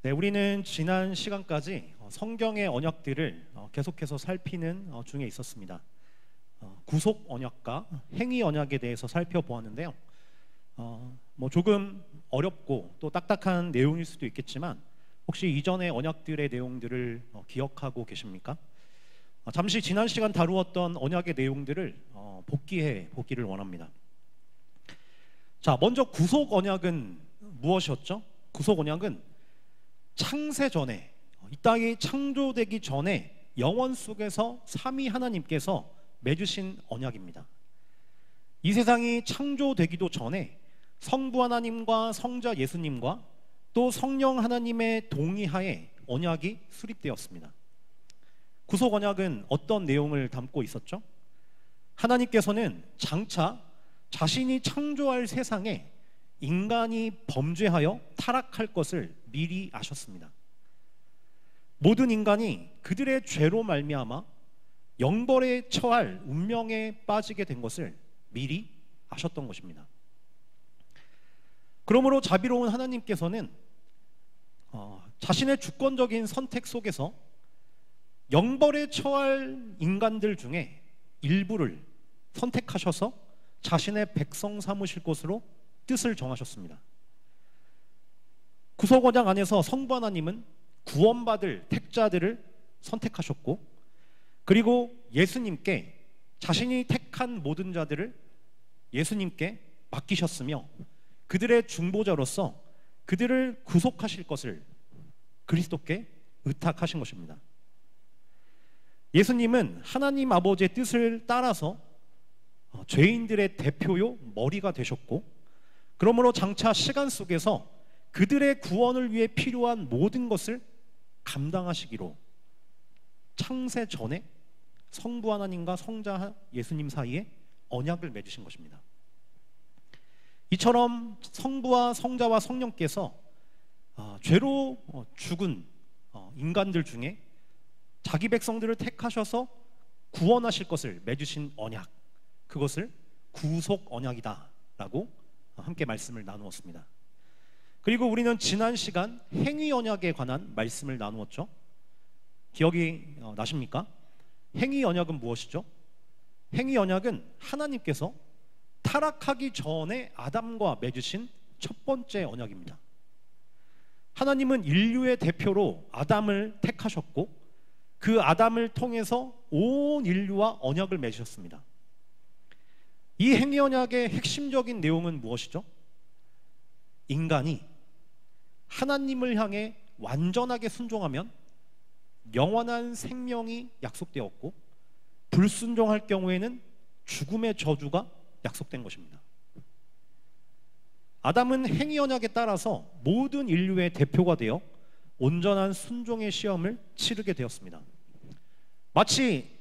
네, 우리는 지난 시간까지 성경의 언약들을 계속해서 살피는 중에 있었습니다. 구속 언약과 행위 언약에 대해서 살펴보았는데요. 조금 어렵고 또 딱딱한 내용일 수도 있겠지만 혹시 이전의 언약들의 내용들을 기억하고 계십니까? 잠시 지난 시간 다루었던 언약의 내용들을 복기해 보기를 원합니다. 자, 먼저 구속 언약은 무엇이었죠? 구속 언약은 창세 전에, 이 땅이 창조되기 전에 영원 속에서 삼위 하나님께서 맺으신 언약입니다. 이 세상이 창조되기도 전에 성부 하나님과 성자 예수님과 또 성령 하나님의 동의하에 언약이 수립되었습니다. 구속 언약은 어떤 내용을 담고 있었죠? 하나님께서는 장차 자신이 창조할 세상에 인간이 범죄하여 타락할 것을 미리 아셨습니다. 모든 인간이 그들의 죄로 말미암아 영벌에 처할 운명에 빠지게 된 것을 미리 아셨던 것입니다. 그러므로 자비로운 하나님께서는 자신의 주권적인 선택 속에서 영벌에 처할 인간들 중에 일부를 선택하셔서 자신의 백성 삼으실 것으로 뜻을 정하셨습니다. 구속 언약 안에서 성부 하나님은 구원받을 택자들을 선택하셨고, 그리고 예수님께 자신이 택한 모든 자들을 예수님께 맡기셨으며 그들의 중보자로서 그들을 구속하실 것을 그리스도께 의탁하신 것입니다. 예수님은 하나님 아버지의 뜻을 따라서 죄인들의 대표요 머리가 되셨고, 그러므로 장차 시간 속에서 그들의 구원을 위해 필요한 모든 것을 감당하시기로 창세 전에 성부 하나님과 성자 예수님 사이에 언약을 맺으신 것입니다. 이처럼 성부와 성자와 성령께서 죄로 죽은 인간들 중에 자기 백성들을 택하셔서 구원하실 것을 맺으신 언약, 그것을 구속 언약이다라고 함께 말씀을 나누었습니다. 그리고 우리는 지난 시간 행위 언약에 관한 말씀을 나누었죠. 기억이 나십니까? 행위 언약은 무엇이죠? 행위 언약은 하나님께서 타락하기 전에 아담과 맺으신 첫 번째 언약입니다. 하나님은 인류의 대표로 아담을 택하셨고 그 아담을 통해서 온 인류와 언약을 맺으셨습니다. 이 행위 언약의 핵심적인 내용은 무엇이죠? 인간이 하나님을 향해 완전하게 순종하면 영원한 생명이 약속되었고, 불순종할 경우에는 죽음의 저주가 약속된 것입니다. 아담은 행위 언약에 따라서 모든 인류의 대표가 되어 온전한 순종의 시험을 치르게 되었습니다. 마치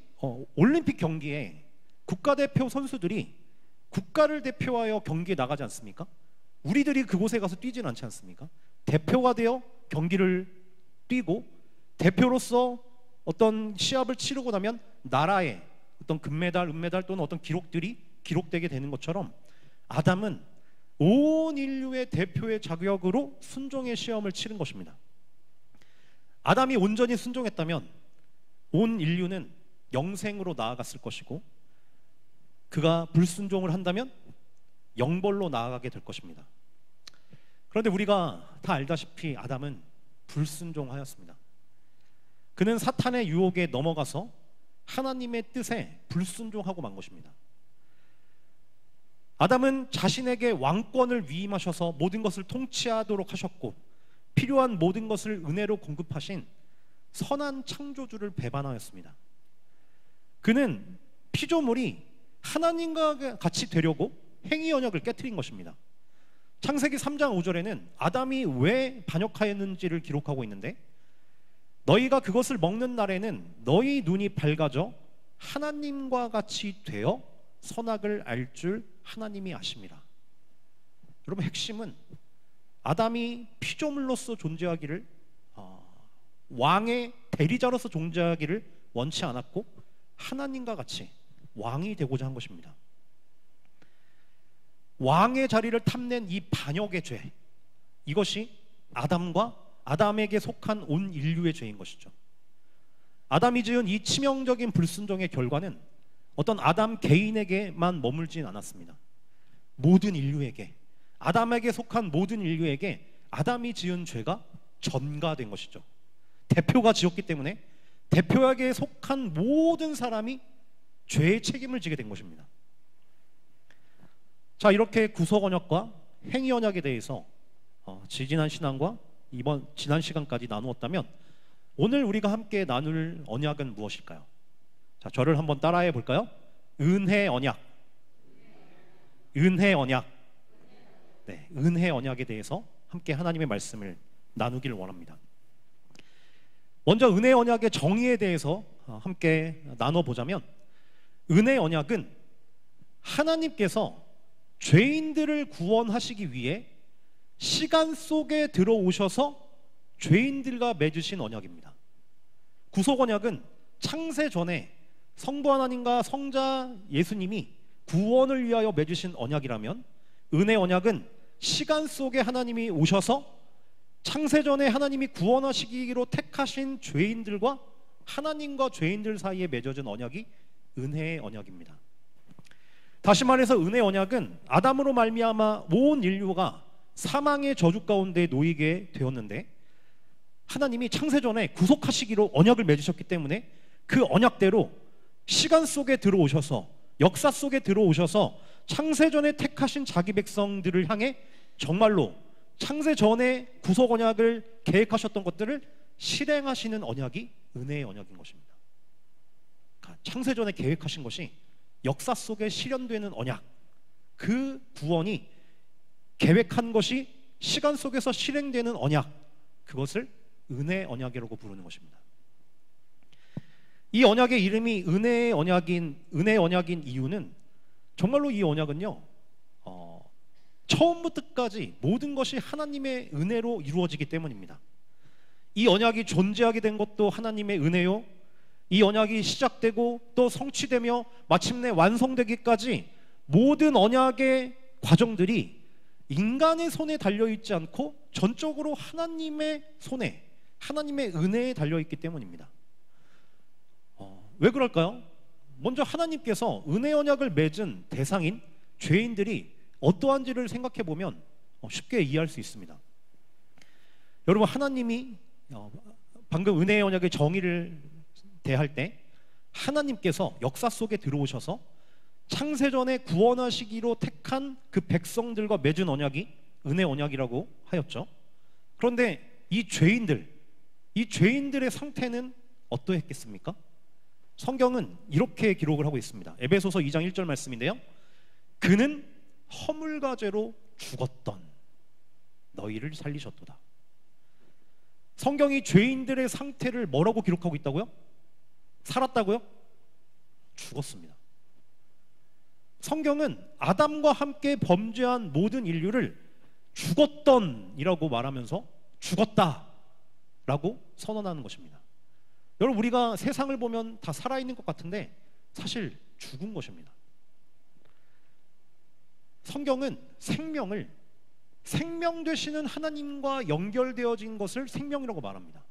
올림픽 경기에 국가대표 선수들이 국가를 대표하여 경기에 나가지 않습니까? 우리들이 그곳에 가서 뛰지는 않지 않습니까? 대표가 되어 경기를 뛰고 대표로서 어떤 시합을 치르고 나면 나라의 어떤 금메달, 은메달 또는 어떤 기록들이 기록되게 되는 것처럼 아담은 온 인류의 대표의 자격으로 순종의 시험을 치른 것입니다. 아담이 온전히 순종했다면 온 인류는 영생으로 나아갔을 것이고, 그가 불순종을 한다면 영벌로 나아가게 될 것입니다. 그런데 우리가 다 알다시피 아담은 불순종하였습니다. 그는 사탄의 유혹에 넘어가서 하나님의 뜻에 불순종하고 만 것입니다. 아담은 자신에게 왕권을 위임하셔서 모든 것을 통치하도록 하셨고, 필요한 모든 것을 은혜로 공급하신 선한 창조주를 배반하였습니다. 그는 피조물이 하나님과 같이 되려고 행위 언약을 깨트린 것입니다. 창세기 3장 5절에는 아담이 왜 반역하였는지를 기록하고 있는데, 너희가 그것을 먹는 날에는 너희 눈이 밝아져 하나님과 같이 되어 선악을 알 줄 하나님이 아심이라. 여러분, 핵심은 아담이 피조물로서 존재하기를, 왕의 대리자로서 존재하기를 원치 않았고 하나님과 같이 왕이 되고자 한 것입니다. 왕의 자리를 탐낸 이 반역의 죄, 이것이 아담과 아담에게 속한 온 인류의 죄인 것이죠. 아담이 지은 이 치명적인 불순종의 결과는 어떤 아담 개인에게만 머물진 않았습니다. 모든 인류에게, 아담에게 속한 모든 인류에게 아담이 지은 죄가 전가된 것이죠. 대표가 지었기 때문에 대표에게 속한 모든 사람이 죄의 책임을 지게 된 것입니다. 자, 이렇게 구속 언약과 행위 언약에 대해서 지지난 신앙과 지난 시간까지 나누었다면, 오늘 우리가 함께 나눌 언약은 무엇일까요? 자, 저를 한번 따라해 볼까요? 은혜 언약. 은혜 언약. 네, 은혜 언약에 대해서 함께 하나님의 말씀을 나누기를 원합니다. 먼저 은혜 언약의 정의에 대해서 함께 나눠보자면, 은혜 언약은 하나님께서 죄인들을 구원하시기 위해 시간 속에 들어오셔서 죄인들과 맺으신 언약입니다. 구속 언약은 창세 전에 성부 하나님과 성자 예수님이 구원을 위하여 맺으신 언약이라면, 은혜 언약은 시간 속에 하나님이 오셔서 창세 전에 하나님이 구원하시기로 택하신 죄인들과 하나님과 죄인들 사이에 맺어진 언약이 은혜의 언약입니다. 다시 말해서 은혜 언약은 아담으로 말미암아 온 인류가 사망의 저주 가운데 놓이게 되었는데, 하나님이 창세 전에 구속하시기로 언약을 맺으셨기 때문에 그 언약대로 시간 속에 들어오셔서, 역사 속에 들어오셔서 창세 전에 택하신 자기 백성들을 향해 정말로 창세 전에 구속 언약을 계획하셨던 것들을 실행하시는 언약이 은혜의 언약인 것입니다. 창세 전에 계획하신 것이 역사 속에 실현되는 언약, 그 구원이 계획한 것이 시간 속에서 실행되는 언약, 그것을 은혜 언약이라고 부르는 것입니다. 이 언약의 이름이 은혜 언약인 이유는, 정말로 이 언약은요, 처음부터 끝까지 모든 것이 하나님의 은혜로 이루어지기 때문입니다. 이 언약이 존재하게 된 것도 하나님의 은혜요, 이 언약이 시작되고 또 성취되며 마침내 완성되기까지 모든 언약의 과정들이 인간의 손에 달려있지 않고 전적으로 하나님의 손에, 하나님의 은혜에 달려있기 때문입니다. 왜 그럴까요? 먼저 하나님께서 은혜 언약을 맺은 대상인 죄인들이 어떠한지를 생각해 보면 쉽게 이해할 수 있습니다. 여러분, 하나님이 방금 은혜 언약의 정의를 대할 때 하나님께서 역사 속에 들어오셔서 창세전에 구원하시기로 택한 그 백성들과 맺은 언약이 은혜 언약이라고 하였죠. 그런데 이 죄인들의 상태는 어떠했겠습니까? 성경은 이렇게 기록을 하고 있습니다. 에베소서 2장 1절 말씀인데요, 그는 허물과 죄로 죽었던 너희를 살리셨도다. 성경이 죄인들의 상태를 뭐라고 기록하고 있다고요? 살았다고요? 죽었습니다. 성경은 아담과 함께 범죄한 모든 인류를 죽었던이라고 말하면서 죽었다라고 선언하는 것입니다. 여러분, 우리가 세상을 보면 다 살아있는 것 같은데 사실 죽은 것입니다. 성경은 생명 되시는 하나님과 연결되어진 것을 생명이라고 말합니다.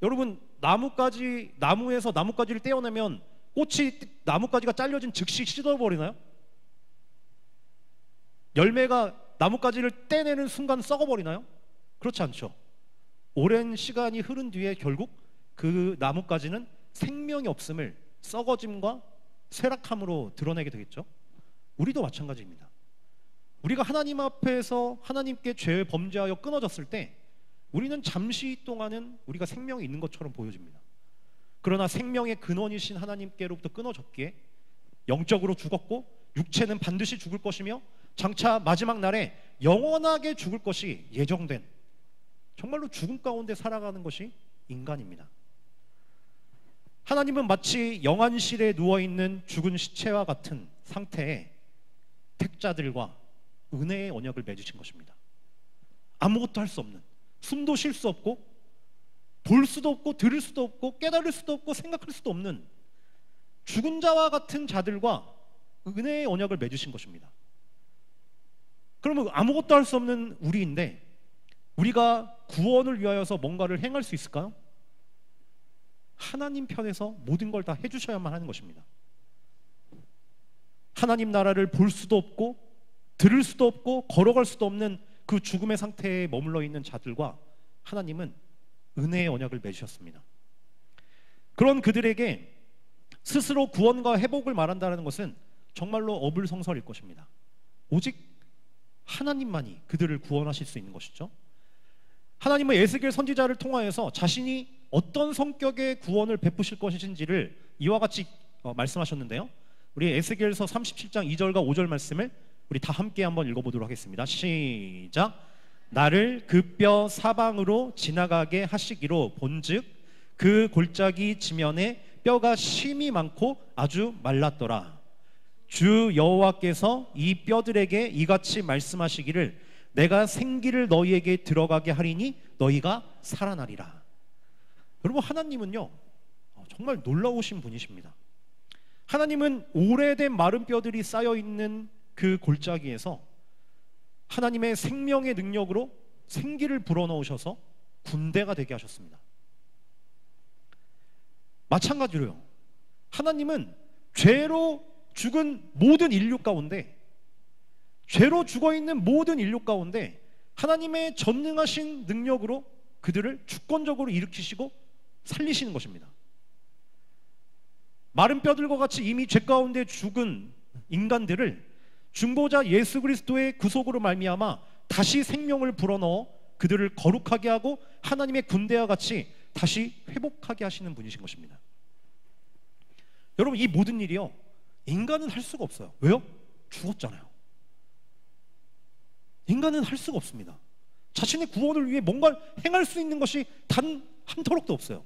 여러분, 나무에서 나뭇가지를 떼어내면 꽃이, 나뭇가지가 잘려진 즉시 씻어버리나요? 열매가 나뭇가지를 떼내는 순간 썩어버리나요? 그렇지 않죠. 오랜 시간이 흐른 뒤에 결국 그 나뭇가지는 생명이 없음을, 썩어짐과 쇠락함으로 드러내게 되겠죠. 우리도 마찬가지입니다. 우리가 하나님 앞에서 하나님께 죄 범죄하여 끊어졌을 때 우리는 잠시 동안은 우리가 생명이 있는 것처럼 보여집니다. 그러나 생명의 근원이신 하나님께로부터 끊어졌기에 영적으로 죽었고 육체는 반드시 죽을 것이며 장차 마지막 날에 영원하게 죽을 것이 예정된, 정말로 죽음 가운데 살아가는 것이 인간입니다. 하나님은 마치 영안실에 누워있는 죽은 시체와 같은 상태의 택자들과 은혜의 언약을 맺으신 것입니다. 아무것도 할 수 없는, 숨도 쉴 수 없고 볼 수도 없고 들을 수도 없고 깨달을 수도 없고 생각할 수도 없는 죽은 자와 같은 자들과 은혜의 언약을 맺으신 것입니다. 그러면 아무것도 할 수 없는 우리인데 우리가 구원을 위하여서 뭔가를 행할 수 있을까요? 하나님 편에서 모든 걸 다 해주셔야만 하는 것입니다. 하나님 나라를 볼 수도 없고 들을 수도 없고 걸어갈 수도 없는 그 죽음의 상태에 머물러 있는 자들과 하나님은 은혜의 언약을 맺으셨습니다. 그런 그들에게 스스로 구원과 회복을 말한다는 것은 정말로 어불성설일 것입니다. 오직 하나님만이 그들을 구원하실 수 있는 것이죠. 하나님은 에스겔 선지자를 통하여서 자신이 어떤 성격의 구원을 베푸실 것인지를 이와 같이 말씀하셨는데요. 우리 에스겔서 37장 2절과 5절 말씀을 우리 다 함께 한번 읽어보도록 하겠습니다. 시작. 나를 그 뼈 사방으로 지나가게 하시기로 본즉 그 골짜기 지면에 뼈가 심이 많고 아주 말랐더라. 주 여호와께서 이 뼈들에게 이같이 말씀하시기를 내가 생기를 너희에게 들어가게 하리니 너희가 살아나리라. 여러분, 하나님은요 정말 놀라우신 분이십니다. 하나님은 오래된 마른 뼈들이 쌓여있는 그 골짜기에서 하나님의 생명의 능력으로 생기를 불어넣으셔서 군대가 되게 하셨습니다. 마찬가지로요, 하나님은 죄로 죽은 모든 인류 가운데, 죄로 죽어있는 모든 인류 가운데 하나님의 전능하신 능력으로 그들을 주권적으로 일으키시고 살리시는 것입니다. 마른 뼈들과 같이 이미 죄 가운데 죽은 인간들을 중보자 예수 그리스도의 구속으로 말미암아 다시 생명을 불어넣어 그들을 거룩하게 하고 하나님의 군대와 같이 다시 회복하게 하시는 분이신 것입니다. 여러분, 이 모든 일이요 인간은 할 수가 없어요. 왜요? 죽었잖아요. 인간은 할 수가 없습니다. 자신의 구원을 위해 뭔가를 행할 수 있는 것이 단 한 터럭도 없어요.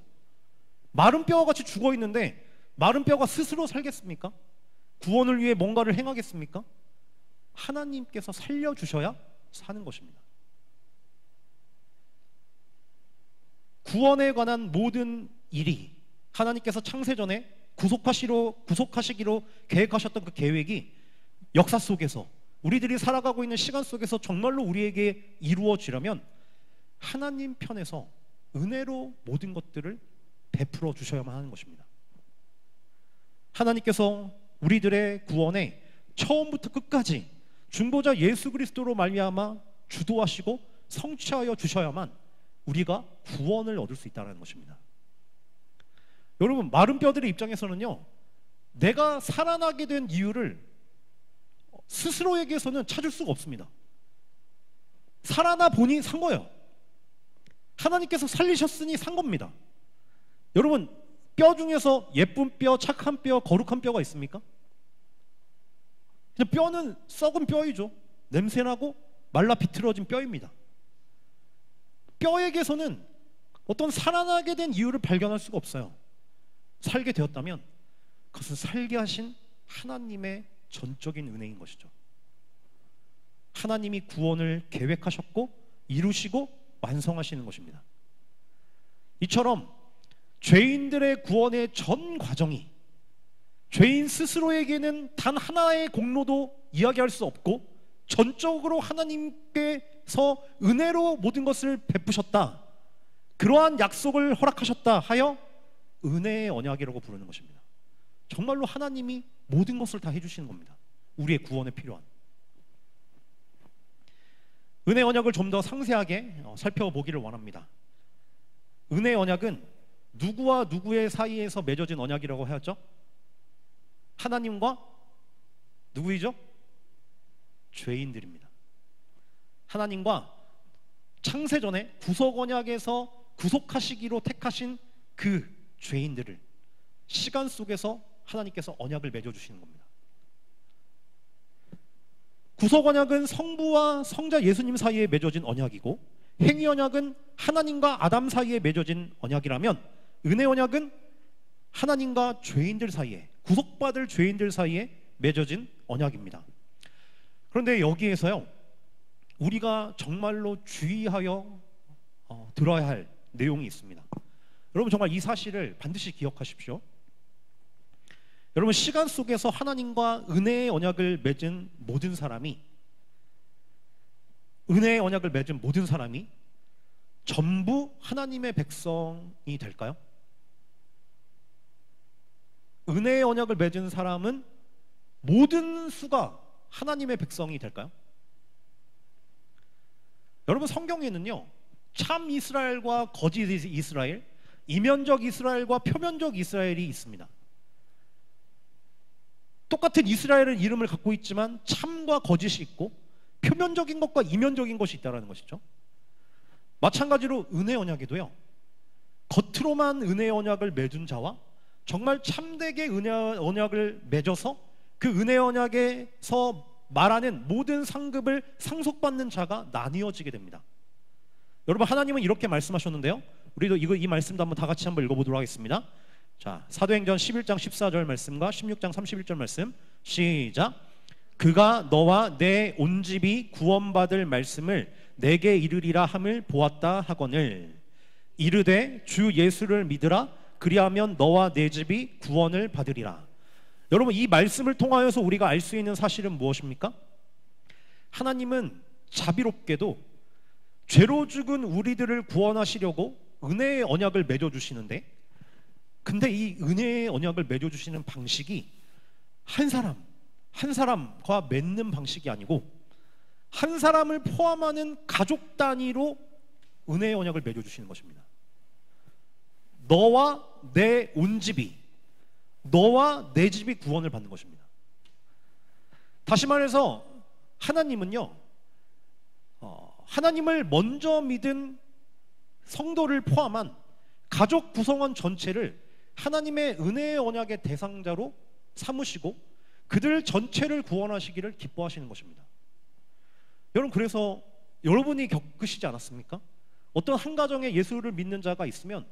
마른 뼈와 같이 죽어 있는데 마른 뼈가 스스로 살겠습니까? 구원을 위해 뭔가를 행하겠습니까? 하나님께서 살려주셔야 사는 것입니다. 구원에 관한 모든 일이 하나님께서 창세전에 구속하시기로 계획하셨던 그 계획이 역사 속에서 우리들이 살아가고 있는 시간 속에서 정말로 우리에게 이루어지려면 하나님 편에서 은혜로 모든 것들을 베풀어 주셔야만 하는 것입니다. 하나님께서 우리들의 구원에 처음부터 끝까지 중보자 예수 그리스도로 말미암아 주도하시고 성취하여 주셔야만 우리가 구원을 얻을 수 있다는 것입니다. 여러분, 마른 뼈들의 입장에서는요 내가 살아나게 된 이유를 스스로에게서는 찾을 수가 없습니다. 살아나 보니 산 거예요. 하나님께서 살리셨으니 산 겁니다. 여러분, 뼈 중에서 예쁜 뼈, 착한 뼈, 거룩한 뼈가 있습니까? 그냥 뼈는 썩은 뼈이죠. 냄새나고 말라 비틀어진 뼈입니다. 뼈에게서는 어떤 살아나게 된 이유를 발견할 수가 없어요. 살게 되었다면 그것은 살게 하신 하나님의 전적인 은혜인 것이죠. 하나님이 구원을 계획하셨고 이루시고 완성하시는 것입니다. 이처럼 죄인들의 구원의 전 과정이 죄인 스스로에게는 단 하나의 공로도 이야기할 수 없고 전적으로 하나님께서 은혜로 모든 것을 베푸셨다, 그러한 약속을 허락하셨다 하여 은혜의 언약이라고 부르는 것입니다. 정말로 하나님이 모든 것을 다 해주시는 겁니다. 우리의 구원에 필요한 은혜 언약을 좀 더 상세하게 살펴보기를 원합니다. 은혜 언약은 누구와 누구의 사이에서 맺어진 언약이라고 하였죠? 하나님과 누구이죠? 죄인들입니다. 하나님과 창세전에 구속 언약에서 구속하시기로 택하신 그 죄인들을 시간 속에서 하나님께서 언약을 맺어주시는 겁니다. 구속 언약은 성부와 성자 예수님 사이에 맺어진 언약이고, 행위 언약은 하나님과 아담 사이에 맺어진 언약이라면, 은혜 언약은 하나님과 죄인들 사이에, 구속받을 죄인들 사이에 맺어진 언약입니다. 그런데 여기에서요 우리가 정말로 주의하여 들어야 할 내용이 있습니다. 여러분, 정말 이 사실을 반드시 기억하십시오. 여러분, 시간 속에서 하나님과 은혜의 언약을 맺은 모든 사람이, 은혜의 언약을 맺은 모든 사람이 전부 하나님의 백성이 될까요? 은혜의 언약을 맺은 사람은 모든 수가 하나님의 백성이 될까요? 여러분, 성경에는요, 참 이스라엘과 거짓 이스라엘, 이면적 이스라엘과 표면적 이스라엘이 있습니다. 똑같은 이스라엘은 이름을 갖고 있지만 참과 거짓이 있고 표면적인 것과 이면적인 것이 있다는 것이죠. 마찬가지로 은혜 언약에도요, 겉으로만 은혜 언약을 맺은 자와 정말 참되게 은혜 언약을 맺어서 그 은혜 언약에서 말하는 모든 상급을 상속받는 자가 나뉘어지게 됩니다. 여러분, 하나님은 이렇게 말씀하셨는데요, 우리도 이 말씀도 한번 다 같이 한번 읽어보도록 하겠습니다. 자, 사도행전 11장 14절 말씀과 16장 31절 말씀 시작. 그가 너와 내 온 집이 구원받을 말씀을 내게 이르리라 함을 보았다 하거늘 이르되 주 예수를 믿으라 그리하면 너와 내 집이 구원을 받으리라. 여러분, 이 말씀을 통하여서 우리가 알 수 있는 사실은 무엇입니까? 하나님은 자비롭게도 죄로 죽은 우리들을 구원하시려고 은혜의 언약을 맺어주시는데, 근데 이 은혜의 언약을 맺어주시는 방식이 한 사람과 맺는 방식이 아니고 한 사람을 포함하는 가족 단위로 은혜의 언약을 맺어주시는 것입니다. 너와 내 온 집이, 너와 내 집이 구원을 받는 것입니다. 다시 말해서 하나님은요, 하나님을 먼저 믿은 성도를 포함한 가족 구성원 전체를 하나님의 은혜의 언약의 대상자로 삼으시고 그들 전체를 구원하시기를 기뻐하시는 것입니다. 여러분, 그래서 여러분이 겪으시지 않았습니까? 어떤 한 가정에 예수를 믿는 자가 있으면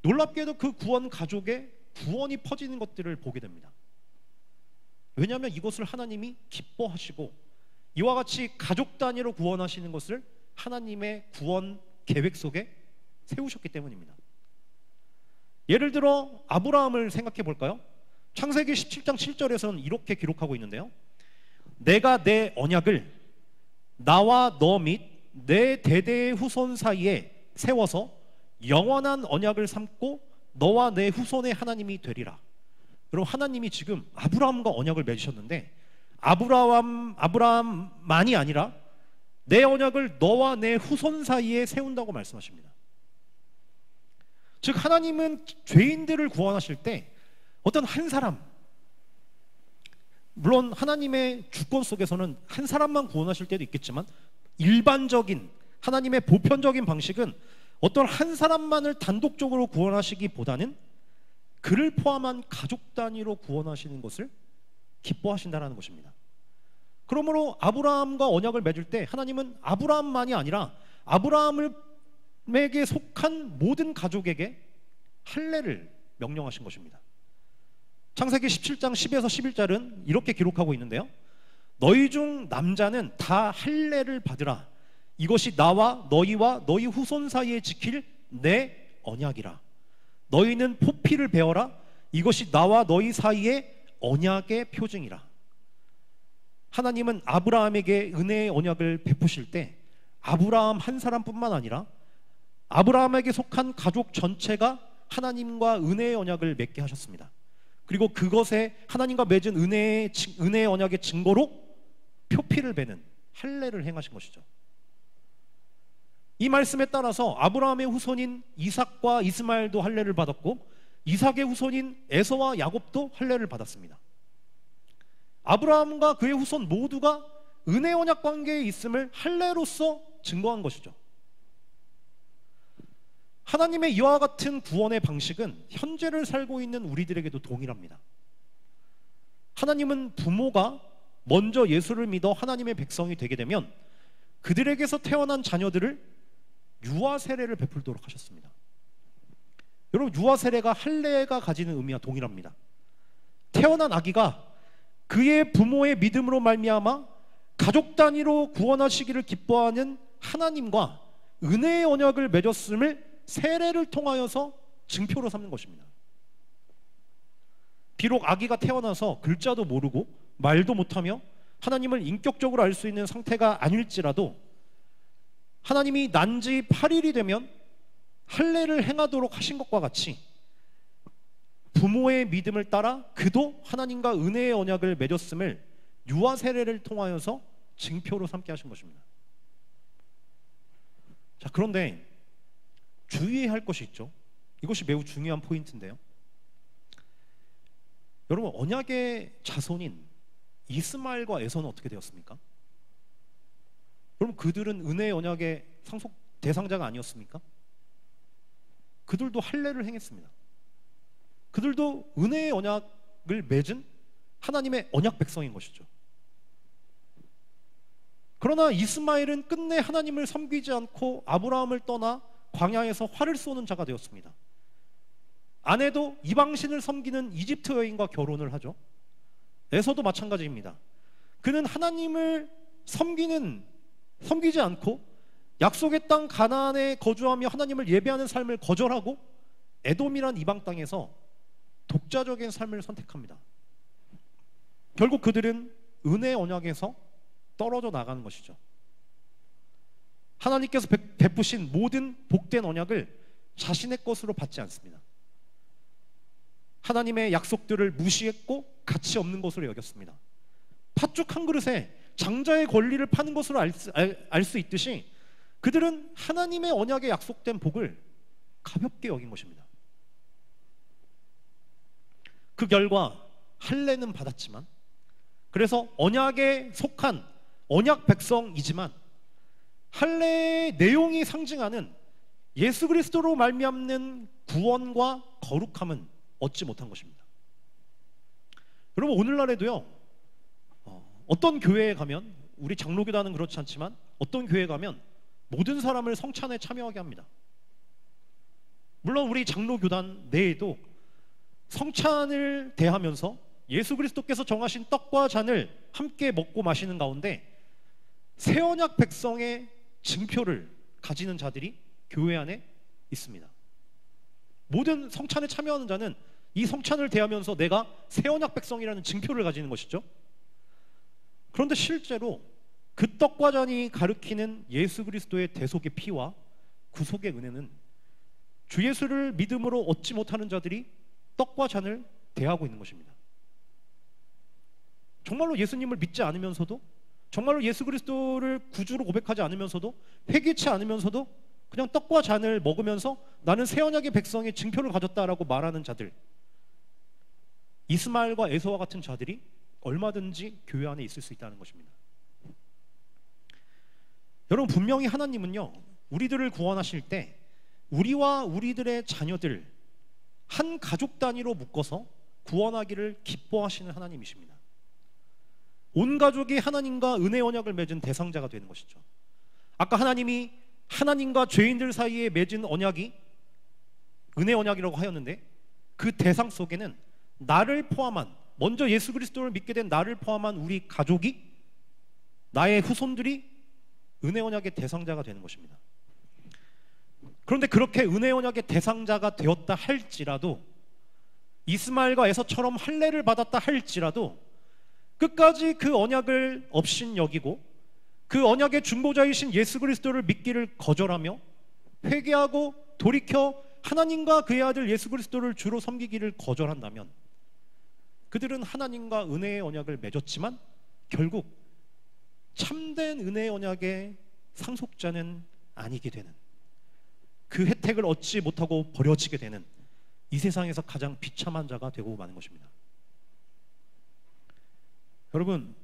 놀랍게도 그 구원 가족에 구원이 퍼지는 것들을 보게 됩니다. 왜냐하면 이것을 하나님이 기뻐하시고 이와 같이 가족 단위로 구원하시는 것을 하나님의 구원 계획 속에 세우셨기 때문입니다. 예를 들어 아브라함을 생각해 볼까요? 창세기 17장 7절에서는 이렇게 기록하고 있는데요, 내가 내 언약을 나와 너 및 내 대대의 후손 사이에 세워서 영원한 언약을 삼고 너와 내 후손의 하나님이 되리라. 여러분, 하나님이 지금 아브라함과 언약을 맺으셨는데 아브라함만이 아니라 내 언약을 너와 내 후손 사이에 세운다고 말씀하십니다. 즉, 하나님은 죄인들을 구원하실 때 어떤 한 사람, 물론 하나님의 주권 속에서는 한 사람만 구원하실 때도 있겠지만 일반적인 하나님의 보편적인 방식은 어떤 한 사람만을 단독적으로 구원하시기보다는 그를 포함한 가족 단위로 구원하시는 것을 기뻐하신다는 것입니다. 그러므로 아브라함과 언약을 맺을 때 하나님은 아브라함만이 아니라 아브라함에게 속한 모든 가족에게 할례를 명령하신 것입니다. 창세기 17장 10에서 11절은 이렇게 기록하고 있는데요, 너희 중 남자는 다 할례를 받으라. 이것이 나와 너희와 너희 후손 사이에 지킬 내 언약이라. 너희는 포피를 베어라. 이것이 나와 너희 사이의 언약의 표징이라. 하나님은 아브라함에게 은혜의 언약을 베푸실 때 아브라함 한 사람뿐만 아니라 아브라함에게 속한 가족 전체가 하나님과 은혜의 언약을 맺게 하셨습니다. 그리고 그것에 하나님과 맺은 은혜의 언약의 증거로 표피를 베는 할례를 행하신 것이죠. 이 말씀에 따라서 아브라함의 후손인 이삭과 이스마엘도 할례를 받았고 이삭의 후손인 에서와 야곱도 할례를 받았습니다. 아브라함과 그의 후손 모두가 은혜 언약 관계에 있음을 할례로서 증거한 것이죠. 하나님의 이와 같은 구원의 방식은 현재를 살고 있는 우리들에게도 동일합니다. 하나님은 부모가 먼저 예수를 믿어 하나님의 백성이 되게 되면 그들에게서 태어난 자녀들을 유아 세례를 베풀도록 하셨습니다. 여러분, 유아 세례가 할례가 가지는 의미와 동일합니다. 태어난 아기가 그의 부모의 믿음으로 말미암아 가족 단위로 구원하시기를 기뻐하는 하나님과 은혜의 언약을 맺었음을 세례를 통하여서 증표로 삼는 것입니다. 비록 아기가 태어나서 글자도 모르고 말도 못하며 하나님을 인격적으로 알 수 있는 상태가 아닐지라도 하나님이 난지 8일이 되면 할례를 행하도록 하신 것과 같이 부모의 믿음을 따라 그도 하나님과 은혜의 언약을 맺었음을 유아 세례를 통하여서 증표로 삼게 하신 것입니다. 자, 그런데 주의해야 할 것이 있죠. 이것이 매우 중요한 포인트인데요. 여러분, 언약의 자손인 이스마엘과 에서는 어떻게 되었습니까? 여러분, 그들은 은혜의 언약의 상속 대상자가 아니었습니까? 그들도 할례를 행했습니다. 그들도 은혜의 언약을 맺은 하나님의 언약 백성인 것이죠. 그러나 이스마엘은 끝내 하나님을 섬기지 않고 아브라함을 떠나 광야에서 활을 쏘는 자가 되었습니다. 아내도 이방신을 섬기는 이집트 여인과 결혼을 하죠. 에서도 마찬가지입니다. 그는 하나님을 섬기지 않고 약속의 땅 가나안에 거주하며 하나님을 예배하는 삶을 거절하고 에돔이란 이방 땅에서 독자적인 삶을 선택합니다. 결국 그들은 은혜의 언약에서 떨어져 나가는 것이죠. 하나님께서 베푸신 모든 복된 언약을 자신의 것으로 받지 않습니다. 하나님의 약속들을 무시했고 가치 없는 것으로 여겼습니다. 팥죽 한 그릇에 장자의 권리를 파는 것으로 알 수 있듯이 그들은 하나님의 언약에 약속된 복을 가볍게 여긴 것입니다. 그 결과 할례는 받았지만, 그래서 언약에 속한 언약 백성이지만 할례의 내용이 상징하는 예수 그리스도로 말미암는 구원과 거룩함은 얻지 못한 것입니다. 여러분, 오늘날에도요, 어떤 교회에 가면, 우리 장로교단은 그렇지 않지만 어떤 교회에 가면 모든 사람을 성찬에 참여하게 합니다. 물론 우리 장로교단 내에도 성찬을 대하면서 예수 그리스도께서 정하신 떡과 잔을 함께 먹고 마시는 가운데 새 언약 백성의 증표를 가지는 자들이 교회 안에 있습니다. 모든 성찬에 참여하는 자는 이 성찬을 대하면서 내가 새 언약 백성이라는 증표를 가지는 것이죠. 그런데 실제로 그 떡과 잔이 가리키는 예수 그리스도의 대속의 피와 구속의 은혜는 주 예수를 믿음으로 얻지 못하는 자들이 떡과 잔을 대하고 있는 것입니다. 정말로 예수님을 믿지 않으면서도, 정말로 예수 그리스도를 구주로 고백하지 않으면서도, 회개치 않으면서도 그냥 떡과 잔을 먹으면서 나는 새 언약의 백성의 증표를 가졌다라고 말하는 자들, 이스마엘과 에서와 같은 자들이 얼마든지 교회 안에 있을 수 있다는 것입니다. 여러분, 분명히 하나님은요, 우리들을 구원하실 때 우리와 우리들의 자녀들 한 가족 단위로 묶어서 구원하기를 기뻐하시는 하나님이십니다. 온 가족이 하나님과 은혜 언약을 맺은 대상자가 되는 것이죠. 아까 하나님이 하나님과 죄인들 사이에 맺은 언약이 은혜 언약이라고 하였는데, 그 대상 속에는 나를 포함한, 먼저 예수 그리스도를 믿게 된 나를 포함한 우리 가족이, 나의 후손들이 은혜 언약의 대상자가 되는 것입니다. 그런데 그렇게 은혜 언약의 대상자가 되었다 할지라도, 이스마엘과 에서처럼 할례를 받았다 할지라도 끝까지 그 언약을 업신여기고 그 언약의 중보자이신 예수 그리스도를 믿기를 거절하며 회개하고 돌이켜 하나님과 그의 아들 예수 그리스도를 주로 섬기기를 거절한다면 그들은 하나님과 은혜의 언약을 맺었지만 결국 참된 은혜의 언약의 상속자는 아니게 되는, 그 혜택을 얻지 못하고 버려지게 되는 이 세상에서 가장 비참한 자가 되고 마는 것입니다. 여러분,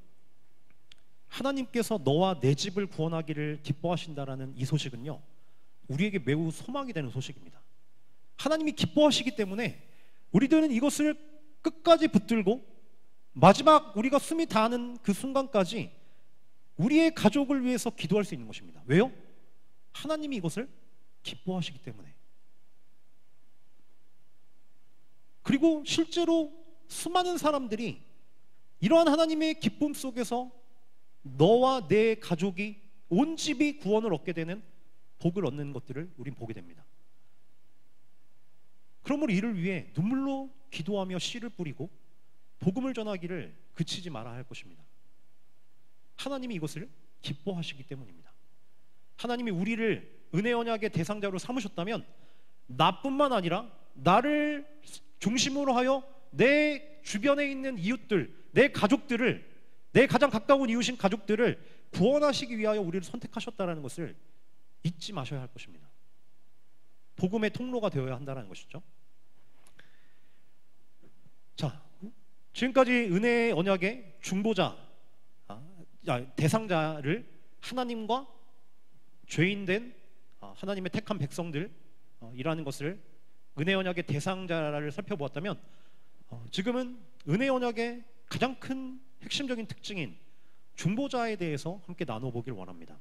하나님께서 너와 내 집을 구원하기를 기뻐하신다라는 이 소식은요, 우리에게 매우 소망이 되는 소식입니다. 하나님이 기뻐하시기 때문에 우리들은 이것을 끝까지 붙들고 마지막 우리가 숨이 닿는 그 순간까지 우리의 가족을 위해서 기도할 수 있는 것입니다. 왜요? 하나님이 이것을 기뻐하시기 때문에. 그리고 실제로 수많은 사람들이 이러한 하나님의 기쁨 속에서 너와 내 가족이, 온 집이 구원을 얻게 되는 복을 얻는 것들을 우린 보게 됩니다. 그러므로 이를 위해 눈물로 기도하며 씨를 뿌리고 복음을 전하기를 그치지 말아야 할 것입니다. 하나님이 이것을 기뻐하시기 때문입니다. 하나님이 우리를 은혜 언약의 대상자로 삼으셨다면 나뿐만 아니라 나를 중심으로 하여 내 주변에 있는 이웃들, 내 가족들을, 내 가장 가까운 이웃인 가족들을 구원하시기 위하여 우리를 선택하셨다는 것을 잊지 마셔야 할 것입니다. 복음의 통로가 되어야 한다는 것이죠. 자, 지금까지 은혜의 언약의 중보자, 대상자를 하나님과 죄인된 하나님의 택한 백성들이라는 것을 은혜 언약의 대상자를 살펴보았다면, 지금은 은혜 언약의 가장 큰 핵심적인 특징인 중보자에 대해서 함께 나눠보길 원합니다.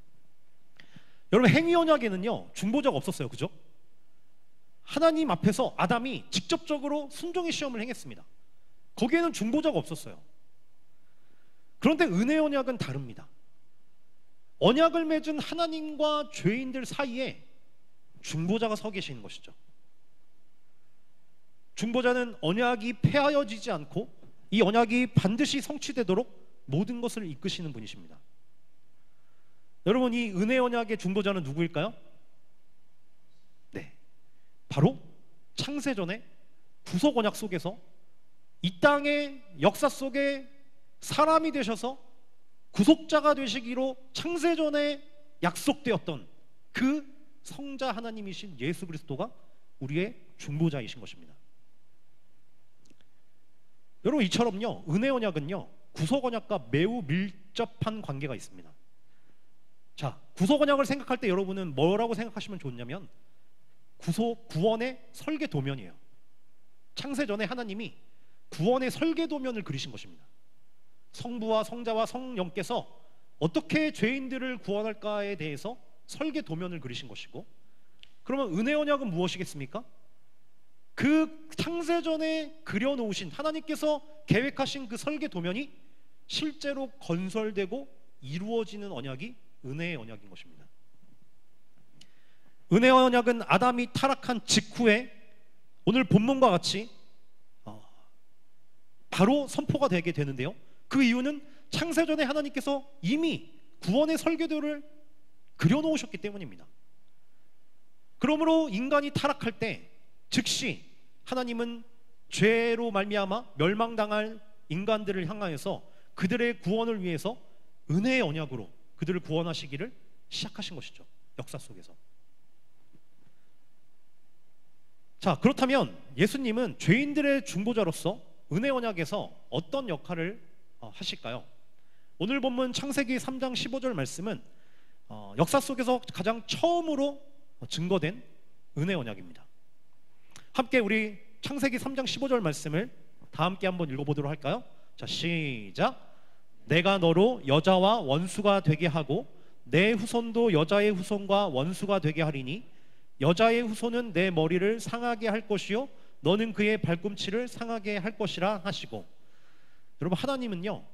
여러분, 행위 언약에는요 중보자가 없었어요. 그죠? 하나님 앞에서 아담이 직접적으로 순종의 시험을 행했습니다. 거기에는 중보자가 없었어요. 그런데 은혜 언약은 다릅니다. 언약을 맺은 하나님과 죄인들 사이에 중보자가 서 계시는 것이죠. 중보자는 언약이 폐하여지지 않고 이 언약이 반드시 성취되도록 모든 것을 이끄시는 분이십니다. 여러분, 이 은혜 언약의 중보자는 누구일까요? 네, 바로 창세전의 구속 언약 속에서 이 땅의 역사 속에 사람이 되셔서 구속자가 되시기로 창세전에 약속되었던 그 성자 하나님이신 예수 그리스도가 우리의 중보자이신 것입니다. 여러분, 이처럼요 은혜 언약은요 구속 언약과 매우 밀접한 관계가 있습니다. 자, 구속 언약을 생각할 때 여러분은 뭐라고 생각하시면 좋냐면 구원의 설계 도면이에요. 창세전에 하나님이 구원의 설계 도면을 그리신 것입니다. 성부와 성자와 성령께서 어떻게 죄인들을 구원할까에 대해서 설계 도면을 그리신 것이고, 그러면 은혜 언약은 무엇이겠습니까? 그 창세전에 그려놓으신 하나님께서 계획하신 그 설계 도면이 실제로 건설되고 이루어지는 언약이 은혜의 언약인 것입니다. 은혜의 언약은 아담이 타락한 직후에 오늘 본문과 같이 바로 선포가 되게 되는데요, 그 이유는 창세전에 하나님께서 이미 구원의 설계도를 그려놓으셨기 때문입니다. 그러므로 인간이 타락할 때 즉시 하나님은 죄로 말미암아 멸망당할 인간들을 향하여서 그들의 구원을 위해서 은혜의 언약으로 그들을 구원하시기를 시작하신 것이죠. 역사 속에서. 자, 그렇다면 예수님은 죄인들의 중보자로서 은혜 언약에서 어떤 역할을 하실까요? 오늘 본문 창세기 3장 15절 말씀은 역사 속에서 가장 처음으로 증거된 은혜 언약입니다. 함께 우리 창세기 3장 15절 말씀을 다 함께 한번 읽어보도록 할까요? 자, 시작. 내가 너로 여자와 원수가 되게 하고 내 후손도 여자의 후손과 원수가 되게 하리니 여자의 후손은 내 머리를 상하게 할 것이요 너는 그의 발꿈치를 상하게 할 것이라 하시고. 여러분, 하나님은요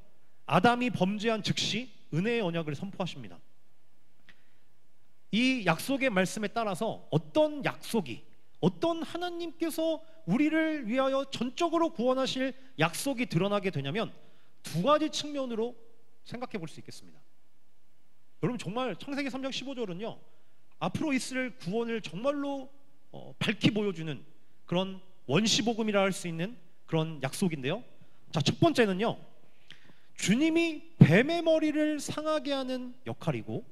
아담이 범죄한 즉시 은혜의 언약을 선포하십니다. 이 약속의 말씀에 따라서 어떤 약속이, 어떤 하나님께서 우리를 위하여 전적으로 구원하실 약속이 드러나게 되냐면 두 가지 측면으로 생각해 볼 수 있겠습니다. 여러분, 정말 창세기 3장 15절은요 앞으로 있을 구원을 정말로 밝히 보여주는 그런 원시복음이라 할 수 있는 그런 약속인데요. 자, 첫 번째는요 주님이 뱀의 머리를 상하게 하는 역할이고,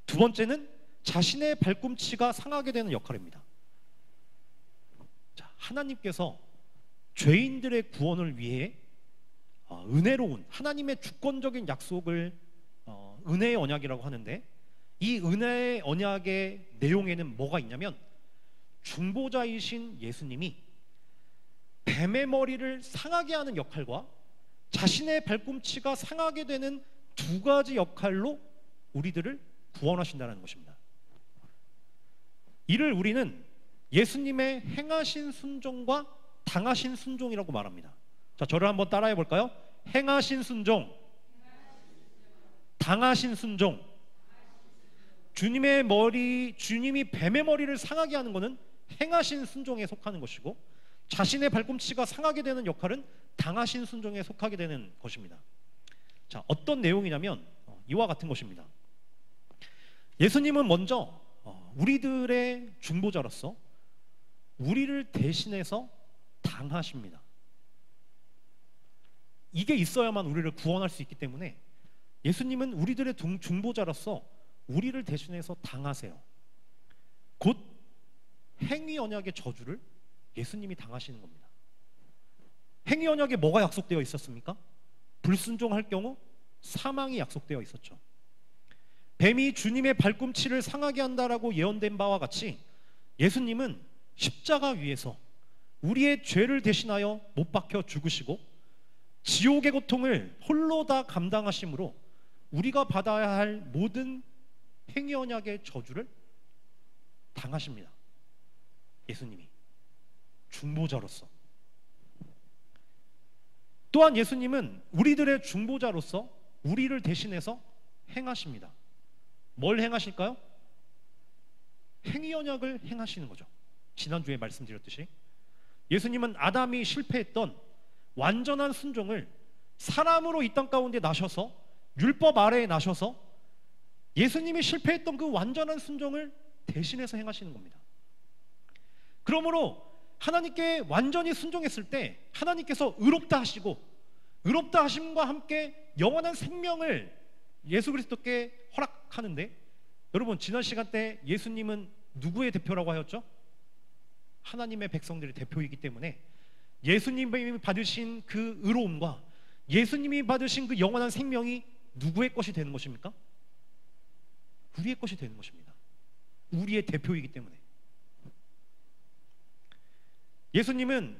두 번째는 자신의 발꿈치가 상하게 되는 역할입니다. 자, 하나님께서 죄인들의 구원을 위해 은혜로운 하나님의 주권적인 약속을 은혜의 언약이라고 하는데, 이 은혜의 언약의 내용에는 뭐가 있냐면 중보자이신 예수님이 뱀의 머리를 상하게 하는 역할과 자신의 발꿈치가 상하게 되는 두 가지 역할로 우리들을 구원하신다는 것입니다. 이를 우리는 예수님의 행하신 순종과 당하신 순종이라고 말합니다. 자, 저를 한번 따라해 볼까요? 행하신 순종, 당하신 순종. 주님이 뱀의 머리를 상하게 하는 것은 행하신 순종에 속하는 것이고, 자신의 발꿈치가 상하게 되는 역할은 당하신 순종에 속하게 되는 것입니다. 자, 어떤 내용이냐면 이와 같은 것입니다. 예수님은 먼저 우리들의 중보자로서 우리를 대신해서 당하십니다. 이게 있어야만 우리를 구원할 수 있기 때문에 예수님은 우리들의 중보자로서 우리를 대신해서 당하세요. 곧 행위 언약의 저주를 예수님이 당하시는 겁니다. 행위 언약에 뭐가 약속되어 있었습니까? 불순종할 경우 사망이 약속되어 있었죠. 뱀이 주님의 발꿈치를 상하게 한다라고 예언된 바와 같이 예수님은 십자가 위에서 우리의 죄를 대신하여 못 박혀 죽으시고 지옥의 고통을 홀로 다 감당하심으로 우리가 받아야 할 모든 행위 언약의 저주를 당하십니다. 예수님이 중보자로서. 또한 예수님은 우리들의 중보자로서 우리를 대신해서 행하십니다. 뭘 행하실까요? 행위 언약을 행하시는 거죠. 지난주에 말씀드렸듯이 예수님은 아담이 실패했던 완전한 순종을 사람으로 이 땅 가운데 나셔서 율법 아래에 나셔서 예수님이 실패했던 그 완전한 순종을 대신해서 행하시는 겁니다. 그러므로 하나님께 완전히 순종했을 때 하나님께서 의롭다 하시고 의롭다 하심과 함께 영원한 생명을 예수 그리스도께 허락하는데, 여러분 지난 시간 때 예수님은 누구의 대표라고 하였죠? 하나님의 백성들의 대표이기 때문에 예수님이 받으신 그 의로움과 예수님이 받으신 그 영원한 생명이 누구의 것이 되는 것입니까? 우리의 것이 되는 것입니다. 우리의 대표이기 때문에. 예수님은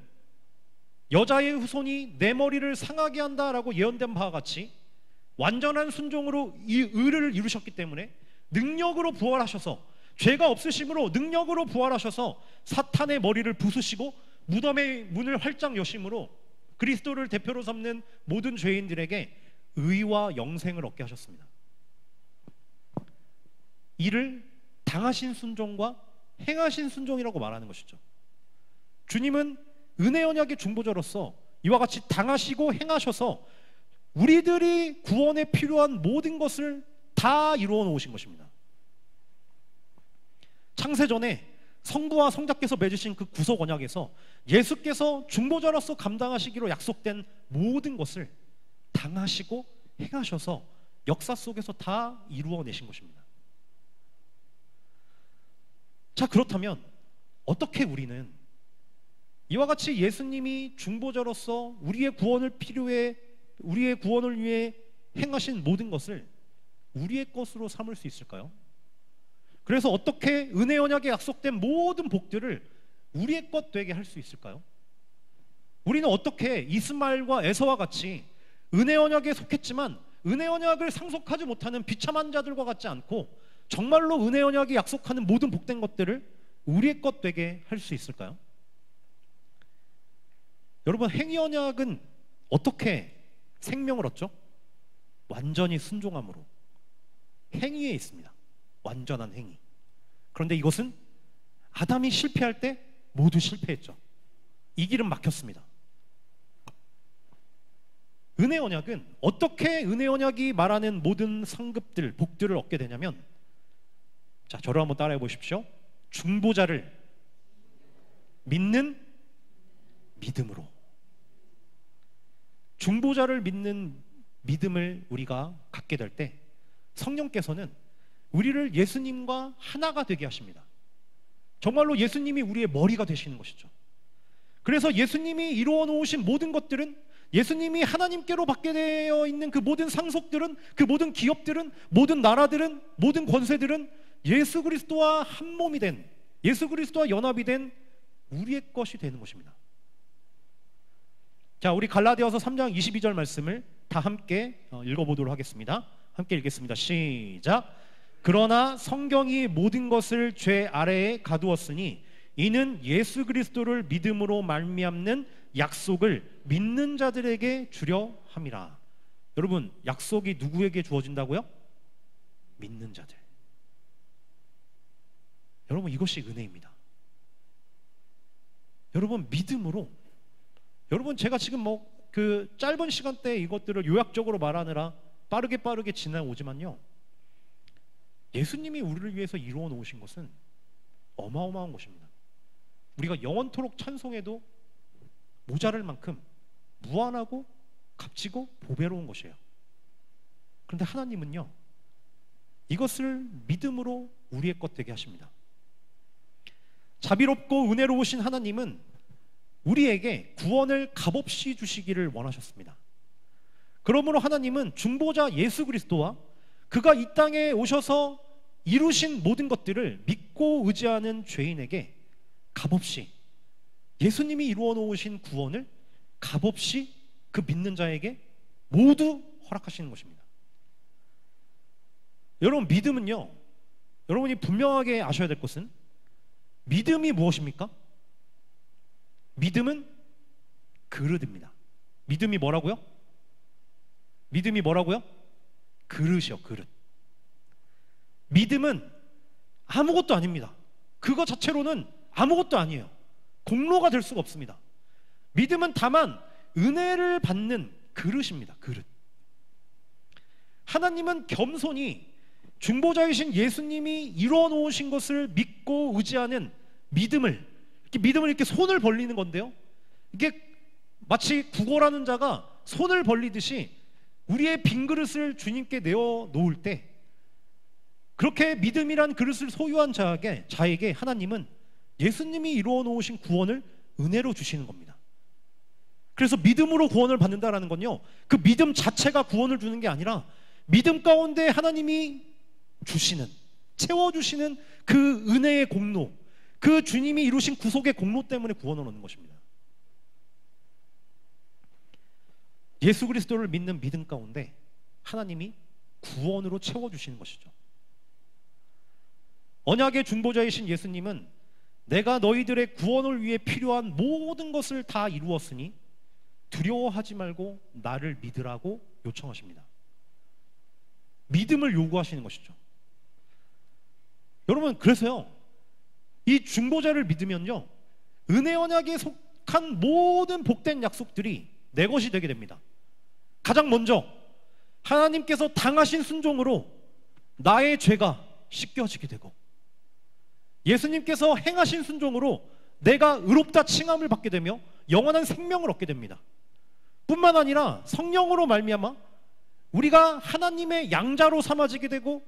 여자의 후손이 내 머리를 상하게 한다라고 예언된 바와 같이 완전한 순종으로 이 의를 이루셨기 때문에 능력으로 부활하셔서, 죄가 없으심으로 능력으로 부활하셔서 사탄의 머리를 부수시고 무덤의 문을 활짝 여심으로 그리스도를 대표로 삼는 모든 죄인들에게 의와 영생을 얻게 하셨습니다. 이를 당하신 순종과 행하신 순종이라고 말하는 것이죠. 주님은 은혜 언약의 중보자로서 이와 같이 당하시고 행하셔서 우리들이 구원에 필요한 모든 것을 다 이루어 놓으신 것입니다. 창세전에 성부와 성자께서 맺으신 그 구속 언약에서 예수께서 중보자로서 감당하시기로 약속된 모든 것을 당하시고 행하셔서 역사 속에서 다 이루어내신 것입니다. 자, 그렇다면 어떻게 우리는 이와 같이 예수님이 중보자로서 우리의 구원을 위해 행하신 모든 것을 우리의 것으로 삼을 수 있을까요? 그래서 어떻게 은혜 언약에 약속된 모든 복들을 우리의 것 되게 할 수 있을까요? 우리는 어떻게 이스마엘과 에서와 같이 은혜 언약에 속했지만 은혜 언약을 상속하지 못하는 비참한 자들과 같지 않고 정말로 은혜 언약이 약속하는 모든 복된 것들을 우리의 것 되게 할 수 있을까요? 여러분, 행위 언약은 어떻게 생명을 얻죠? 완전히 순종함으로. 행위에 있습니다. 완전한 행위. 그런데 이것은 아담이 실패할 때 모두 실패했죠. 이 길은 막혔습니다. 은혜 언약은 어떻게 은혜 언약이 말하는 모든 상급들, 복들을 얻게 되냐면, 자, 저를 한번 따라해 보십시오. 중보자를 믿는 믿음으로. 중보자를 믿는 믿음을 우리가 갖게 될 때 성령께서는 우리를 예수님과 하나가 되게 하십니다. 정말로 예수님이 우리의 머리가 되시는 것이죠. 그래서 예수님이 이루어 놓으신 모든 것들은, 예수님이 하나님께로 받게 되어 있는 그 모든 상속들은, 그 모든 기업들은, 모든 나라들은, 모든 권세들은 예수 그리스도와 한 몸이 된, 예수 그리스도와 연합이 된 우리의 것이 되는 것입니다. 자, 우리 갈라디아서 3장 22절 말씀을 다 함께 읽어보도록 하겠습니다. 함께 읽겠습니다. 시작. 그러나 성경이 모든 것을 죄 아래에 가두었으니 이는 예수 그리스도를 믿음으로 말미암는 약속을 믿는 자들에게 주려 함이라. 여러분, 약속이 누구에게 주어진다고요? 믿는 자들. 여러분, 이것이 은혜입니다. 여러분, 믿음으로. 여러분, 제가 지금 그 짧은 시간대에 이것들을 요약적으로 말하느라 빠르게 지나오지만요, 예수님이 우리를 위해서 이루어 놓으신 것은 어마어마한 것입니다. 우리가 영원토록 찬송해도 모자랄 만큼 무한하고 값지고 보배로운 것이에요. 그런데 하나님은요, 이것을 믿음으로 우리의 것 되게 하십니다. 자비롭고 은혜로우신 하나님은 우리에게 구원을 값없이 주시기를 원하셨습니다. 그러므로 하나님은 중보자 예수 그리스도와 그가 이 땅에 오셔서 이루신 모든 것들을 믿고 의지하는 죄인에게 값없이, 예수님이 이루어 놓으신 구원을 값없이 그 믿는 자에게 모두 허락하시는 것입니다. 여러분, 믿음은요, 여러분이 분명하게 아셔야 될 것은, 믿음이 무엇입니까? 믿음은 그릇입니다. 믿음이 뭐라고요? 믿음이 뭐라고요? 그릇이요, 그릇. 믿음은 아무것도 아닙니다. 그거 자체로는 아무것도 아니에요. 공로가 될 수가 없습니다. 믿음은 다만 은혜를 받는 그릇입니다. 그릇. 하나님은 겸손히 중보자이신 예수님이 이루어 놓으신 것을 믿고 의지하는 믿음을 이렇게 손을 벌리는 건데요, 이게 마치 구걸하는 자가 손을 벌리듯이 우리의 빈 그릇을 주님께 내어 놓을 때, 그렇게 믿음이란 그릇을 소유한 자에게 하나님은 예수님이 이루어 놓으신 구원을 은혜로 주시는 겁니다. 그래서 믿음으로 구원을 받는다라는 건요, 그 믿음 자체가 구원을 주는 게 아니라 믿음 가운데 하나님이 주시는, 채워주시는 그 은혜의 공로, 그 주님이 이루신 구속의 공로 때문에 구원을 얻는 것입니다. 예수 그리스도를 믿는 믿음 가운데 하나님이 구원으로 채워주시는 것이죠. 언약의 중보자이신 예수님은 내가 너희들의 구원을 위해 필요한 모든 것을 다 이루었으니 두려워하지 말고 나를 믿으라고 요청하십니다. 믿음을 요구하시는 것이죠. 여러분, 그래서요, 이 중보자를 믿으면요, 은혜 언약에 속한 모든 복된 약속들이 내 것이 되게 됩니다. 가장 먼저 하나님께서 당하신 순종으로 나의 죄가 씻겨지게 되고, 예수님께서 행하신 순종으로 내가 의롭다 칭함을 받게 되며 영원한 생명을 얻게 됩니다. 뿐만 아니라 성령으로 말미암아 우리가 하나님의 양자로 삼아지게 되고,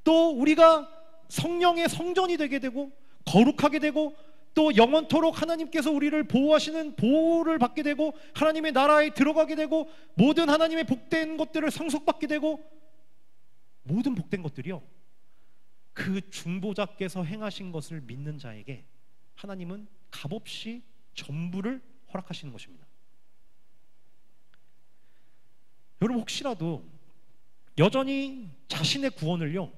또 우리가 성령의 성전이 되게 되고 거룩하게 되고, 또 영원토록 하나님께서 우리를 보호하시는 보호를 받게 되고, 하나님의 나라에 들어가게 되고, 모든 하나님의 복된 것들을 상속받게 되고, 모든 복된 것들이요, 그 중보자께서 행하신 것을 믿는 자에게 하나님은 값없이 전부를 허락하시는 것입니다. 여러분, 혹시라도 여전히 자신의 구원을요,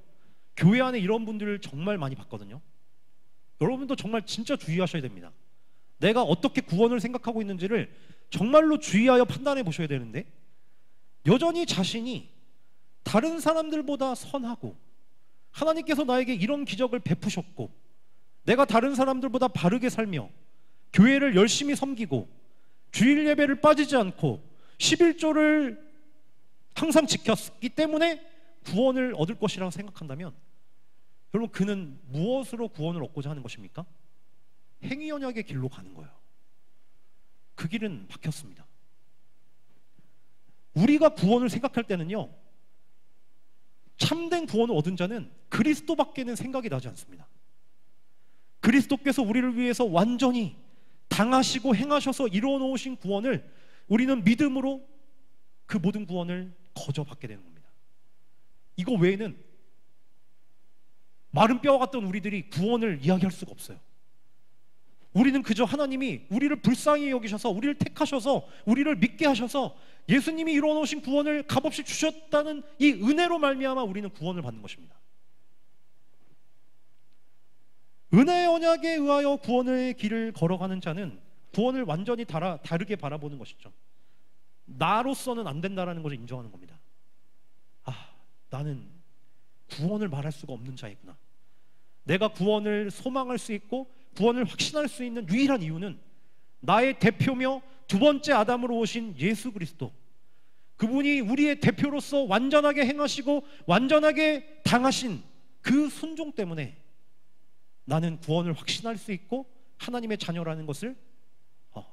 교회 안에 이런 분들을 정말 많이 봤거든요. 여러분도 정말 진짜 주의하셔야 됩니다. 내가 어떻게 구원을 생각하고 있는지를 정말로 주의하여 판단해 보셔야 되는데, 여전히 자신이 다른 사람들보다 선하고 하나님께서 나에게 이런 기적을 베푸셨고, 내가 다른 사람들보다 바르게 살며 교회를 열심히 섬기고 주일 예배를 빠지지 않고 11조를 항상 지켰기 때문에 구원을 얻을 것이라고 생각한다면, 여러분, 그는 무엇으로 구원을 얻고자 하는 것입니까? 행위 언약의 길로 가는 거예요. 그 길은 막혔습니다. 우리가 구원을 생각할 때는요, 참된 구원을 얻은 자는 그리스도밖에는 생각이 나지 않습니다. 그리스도께서 우리를 위해서 완전히 당하시고 행하셔서 이루어 놓으신 구원을 우리는 믿음으로 그 모든 구원을 거저 받게 되는 겁니다. 이거 외에는 마른 뼈와 같던 우리들이 구원을 이야기할 수가 없어요. 우리는 그저 하나님이 우리를 불쌍히 여기셔서, 우리를 택하셔서, 우리를 믿게 하셔서 예수님이 이루어 놓으신 구원을 값없이 주셨다는 이 은혜로 말미암아 우리는 구원을 받는 것입니다. 은혜의 언약에 의하여 구원의 길을 걸어가는 자는 구원을 완전히 다르게 바라보는 것이죠. 나로서는 안 된다라는 것을 인정하는 겁니다. 아, 나는 구원을 말할 수가 없는 자이구나. 내가 구원을 소망할 수 있고 구원을 확신할 수 있는 유일한 이유는 나의 대표며 두 번째 아담으로 오신 예수 그리스도, 그분이 우리의 대표로서 완전하게 행하시고 완전하게 당하신 그 순종 때문에 나는 구원을 확신할 수 있고 하나님의 자녀라는 것을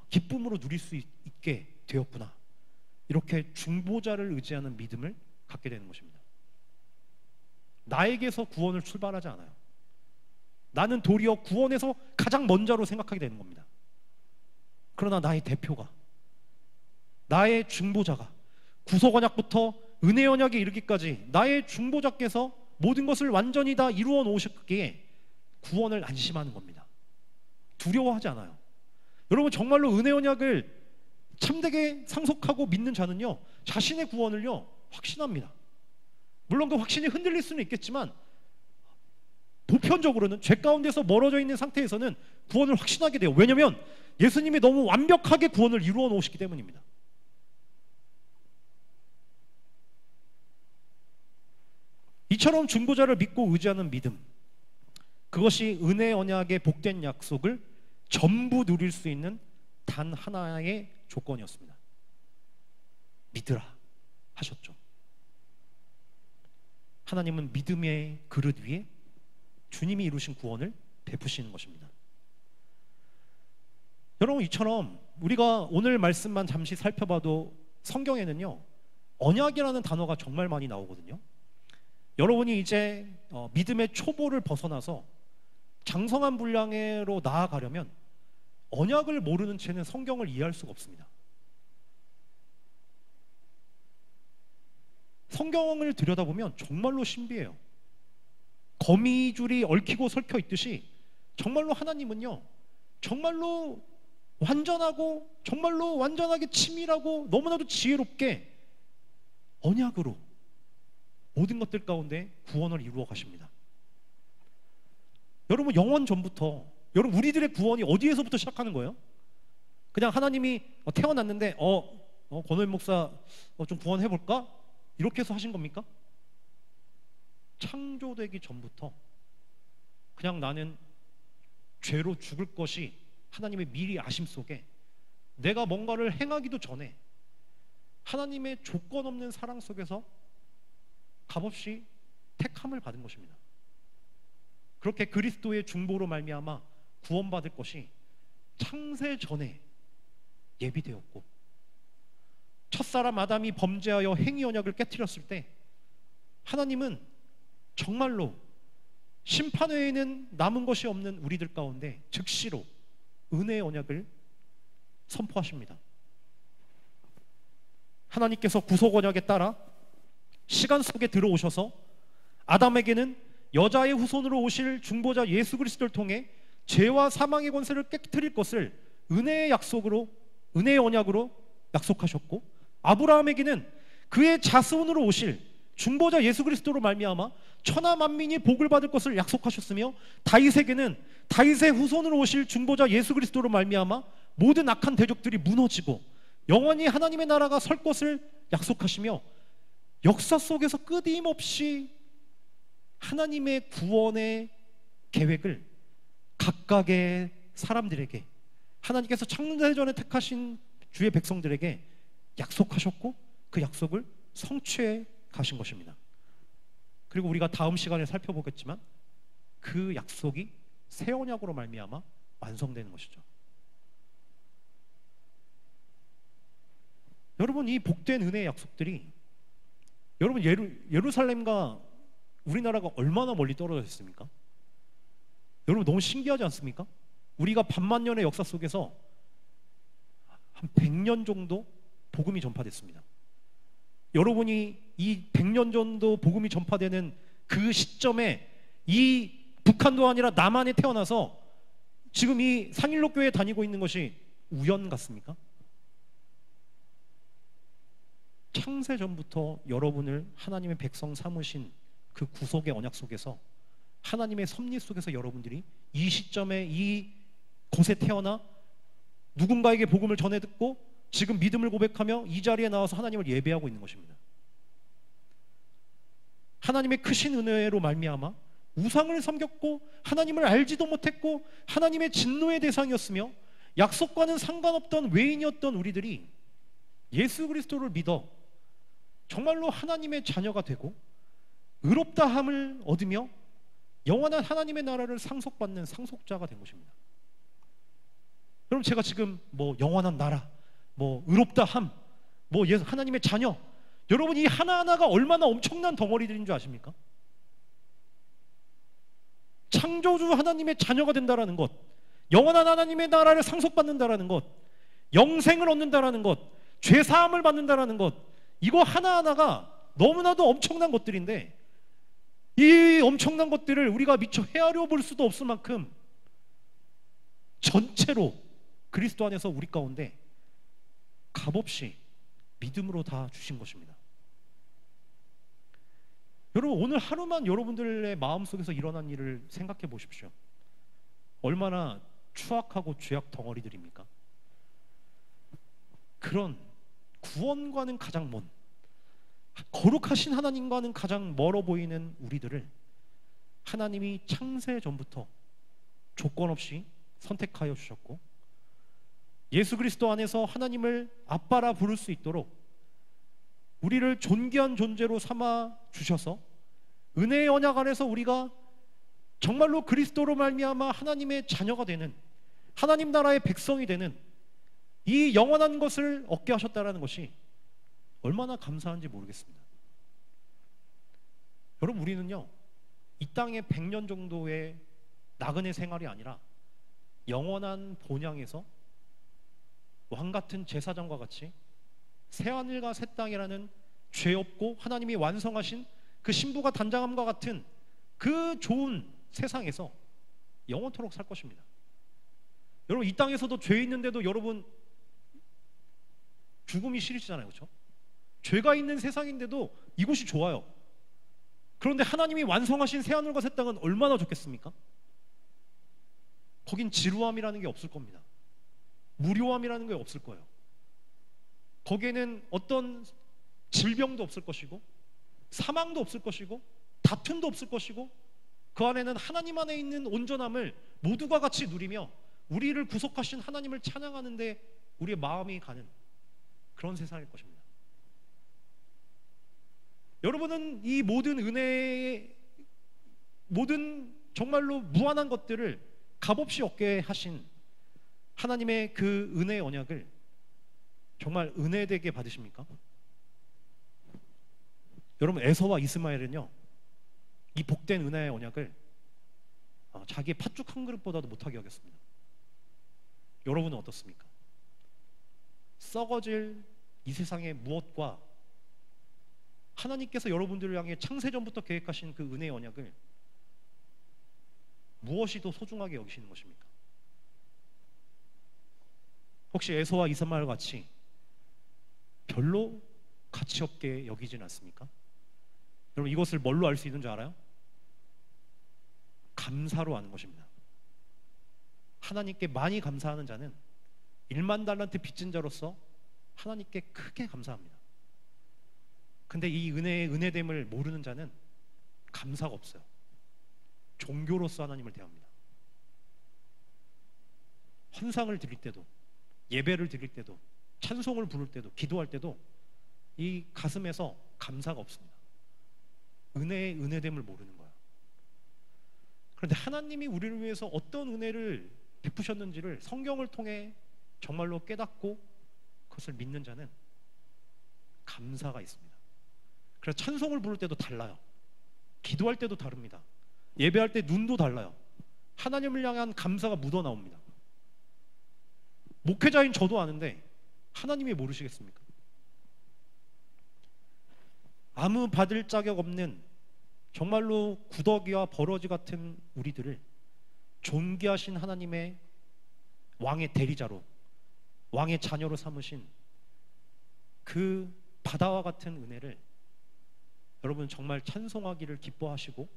기쁨으로 누릴 수 있게 되었구나. 이렇게 중보자를 의지하는 믿음을 갖게 되는 것입니다. 나에게서 구원을 출발하지 않아요. 나는 도리어 구원에서 가장 먼저로 생각하게 되는 겁니다. 그러나 나의 대표가, 나의 중보자가 구속 언약부터 은혜 언약에 이르기까지 나의 중보자께서 모든 것을 완전히 다 이루어 놓으셨기에 구원을 안심하는 겁니다. 두려워하지 않아요. 여러분, 정말로 은혜 언약을 참되게 상속하고 믿는 자는요, 자신의 구원을요 확신합니다. 물론 그 확신이 흔들릴 수는 있겠지만 보편적으로는 죄 가운데서 멀어져 있는 상태에서는 구원을 확신하게 돼요. 왜냐하면 예수님이 너무 완벽하게 구원을 이루어 놓으시기 때문입니다. 이처럼 중보자를 믿고 의지하는 믿음, 그것이 은혜 언약의 복된 약속을 전부 누릴 수 있는 단 하나의 조건이었습니다. 믿으라 하셨죠. 하나님은 믿음의 그릇 위에 주님이 이루신 구원을 베푸시는 것입니다. 여러분, 이처럼 우리가 오늘 말씀만 잠시 살펴봐도 성경에는요 언약이라는 단어가 정말 많이 나오거든요. 여러분이 이제 믿음의 초보를 벗어나서 장성한 분량으로 나아가려면 언약을 모르는 채는 성경을 이해할 수가 없습니다. 성경을 들여다보면 정말로 신비해요. 거미줄이 얽히고 설켜 있듯이 정말로 하나님은요 정말로 완전하고 정말로 완전하게 치밀하고 너무나도 지혜롭게 언약으로 모든 것들 가운데 구원을 이루어 가십니다. 여러분, 영원 전부터 여러분 우리들의 구원이 어디에서부터 시작하는 거예요? 그냥 하나님이 태어났는데 권호연 목사 좀 구원해볼까? 이렇게 해서 하신 겁니까? 창조되기 전부터 그냥 나는 죄로 죽을 것이 하나님의 미리 아심 속에 내가 뭔가를 행하기도 전에 하나님의 조건 없는 사랑 속에서 값없이 택함을 받은 것입니다. 그렇게 그리스도의 중보로 말미암아 구원받을 것이 창세 전에 예비되었고, 첫사람 아담이 범죄하여 행위 언약을 깨트렸을 때 하나님은 정말로 심판 외에는 남은 것이 없는 우리들 가운데 즉시로 은혜의 언약을 선포하십니다. 하나님께서 구속 언약에 따라 시간 속에 들어오셔서 아담에게는 여자의 후손으로 오실 중보자 예수 그리스도를 통해 죄와 사망의 권세를 깨뜨릴 것을 은혜의 약속으로, 은혜의 언약으로 약속하셨고, 아브라함에게는 그의 자손으로 오실 중보자 예수 그리스도로 말미암아 천하 만민이 복을 받을 것을 약속하셨으며, 다윗에게는 다윗의 후손으로 오실 중보자 예수 그리스도로 말미암아 모든 악한 대적들이 무너지고 영원히 하나님의 나라가 설 것을 약속하시며, 역사 속에서 끊임없이 하나님의 구원의 계획을 각각의 사람들에게, 하나님께서 창세전에 택하신 주의 백성들에게 약속하셨고 그 약속을 성취해 가신 것입니다. 그리고 우리가 다음 시간에 살펴보겠지만 그 약속이 새 언약으로 말미암아 완성되는 것이죠. 여러분, 이 복된 은혜의 약속들이 여러분 예루살렘과 우리나라가 얼마나 멀리 떨어져 있습니까? 여러분, 너무 신기하지 않습니까? 우리가 반만년의 역사 속에서 한 100년 정도 복음이 전파됐습니다. 여러분이 이 100년 정도 복음이 전파되는 그 시점에 이 북한도 아니라 남한에 태어나서 지금 이 상일로교회에 다니고 있는 것이 우연 같습니까? 창세전부터 여러분을 하나님의 백성 삼으신 그 구속의 언약 속에서, 하나님의 섭리 속에서 여러분들이 이 시점에 이 곳에 태어나 누군가에게 복음을 전해 듣고 지금 믿음을 고백하며 이 자리에 나와서 하나님을 예배하고 있는 것입니다. 하나님의 크신 은혜로 말미암아 우상을 섬겼고 하나님을 알지도 못했고 하나님의 진노의 대상이었으며 약속과는 상관없던 외인이었던 우리들이 예수 그리스도를 믿어 정말로 하나님의 자녀가 되고 의롭다함을 얻으며 영원한 하나님의 나라를 상속받는 상속자가 된 것입니다. 여러분, 제가 지금 뭐 영원한 나라, 뭐 의롭다함, 뭐 하나님의 자녀, 여러분 이 하나하나가 얼마나 엄청난 덩어리들인 줄 아십니까? 창조주 하나님의 자녀가 된다라는 것, 영원한 하나님의 나라를 상속받는다라는 것, 영생을 얻는다라는 것, 죄사함을 받는다라는 것, 이거 하나하나가 너무나도 엄청난 것들인데, 이 엄청난 것들을 우리가 미처 헤아려 볼 수도 없을 만큼 전체로 그리스도 안에서 우리 가운데 값없이 믿음으로 다 주신 것입니다. 여러분, 오늘 하루만 여러분들의 마음속에서 일어난 일을 생각해 보십시오. 얼마나 추악하고 죄악 덩어리들입니까? 그런 구원과는 가장 먼, 거룩하신 하나님과는 가장 멀어 보이는 우리들을 하나님이 창세 전부터 조건 없이 선택하여 주셨고, 예수 그리스도 안에서 하나님을 아빠라 부를 수 있도록 우리를 존귀한 존재로 삼아 주셔서 은혜의 언약 안에서 우리가 정말로 그리스도로 말미암아 하나님의 자녀가 되는, 하나님 나라의 백성이 되는 이 영원한 것을 얻게 하셨다는 것이 얼마나 감사한지 모르겠습니다. 여러분, 우리는요, 이 땅에 100년 정도의 나그네 생활이 아니라 영원한 본향에서 왕같은 제사장과 같이 새하늘과 새 땅이라는 죄 없고 하나님이 완성하신 그 신부가 단장함과 같은 그 좋은 세상에서 영원토록 살 것입니다. 여러분, 이 땅에서도 죄 있는데도 여러분 죽음이 싫으시잖아요, 그렇죠? 죄가 있는 세상인데도 이곳이 좋아요. 그런데 하나님이 완성하신 새하늘과 새 땅은 얼마나 좋겠습니까? 거긴 지루함이라는 게 없을 겁니다. 무료함이라는 게 없을 거예요. 거기에는 어떤 질병도 없을 것이고, 사망도 없을 것이고, 다툼도 없을 것이고, 그 안에는 하나님 안에 있는 온전함을 모두가 같이 누리며 우리를 구속하신 하나님을 찬양하는 데 우리의 마음이 가는 그런 세상일 것입니다. 여러분은 이 모든 은혜의 모든 정말로 무한한 것들을 값없이 얻게 하신 하나님의 그 은혜의 언약을 정말 은혜되게 받으십니까? 여러분, 에서와 이스마엘은요, 이 복된 은혜의 언약을 자기의 팥죽 한 그릇보다도 못하게 여겼습니다. 여러분은 어떻습니까? 썩어질 이 세상의 무엇과 하나님께서 여러분들을 향해 창세전부터 계획하신 그 은혜의 언약을 무엇이 더 소중하게 여기시는 것입니까? 혹시 에서와 이스마엘 같이 별로 가치 없게 여기진 않습니까? 여러분, 이것을 뭘로 알 수 있는 줄 알아요? 감사로 아는 것입니다. 하나님께 많이 감사하는 자는 1만 달란트 빚진 자로서 하나님께 크게 감사합니다. 근데 이 은혜의 은혜됨을 모르는 자는 감사가 없어요. 종교로서 하나님을 대합니다. 헌상을 드릴 때도, 예배를 드릴 때도, 찬송을 부를 때도, 기도할 때도 이 가슴에서 감사가 없습니다. 은혜의 은혜됨을 모르는 거예요. 그런데 하나님이 우리를 위해서 어떤 은혜를 베푸셨는지를 성경을 통해 정말로 깨닫고 그것을 믿는 자는 감사가 있습니다. 그래서 찬송을 부를 때도 달라요. 기도할 때도 다릅니다. 예배할 때 눈도 달라요. 하나님을 향한 감사가 묻어나옵니다. 목회자인 저도 아는데 하나님이 모르시겠습니까? 아무 받을 자격 없는 정말로 구더기와 버러지 같은 우리들을 존귀하신 하나님의 왕의 대리자로, 왕의 자녀로 삼으신 그 바다와 같은 은혜를 여러분 정말 찬송하기를 기뻐하시고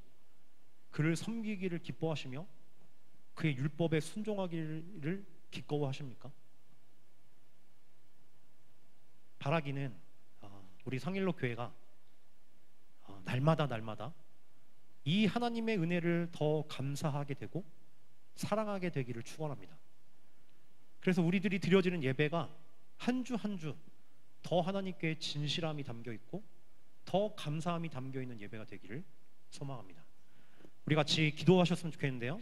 그를 섬기기를 기뻐하시며 그의 율법에 순종하기를 기꺼워하십니까? 바라기는 우리 상일로 교회가 날마다 이 하나님의 은혜를 더 감사하게 되고 사랑하게 되기를 축원합니다. 그래서 우리들이 드려지는 예배가 한 주 한 주 더 하나님께 진실함이 담겨 있고 더 감사함이 담겨 있는 예배가 되기를 소망합니다. 우리 같이 기도하셨으면 좋겠는데요.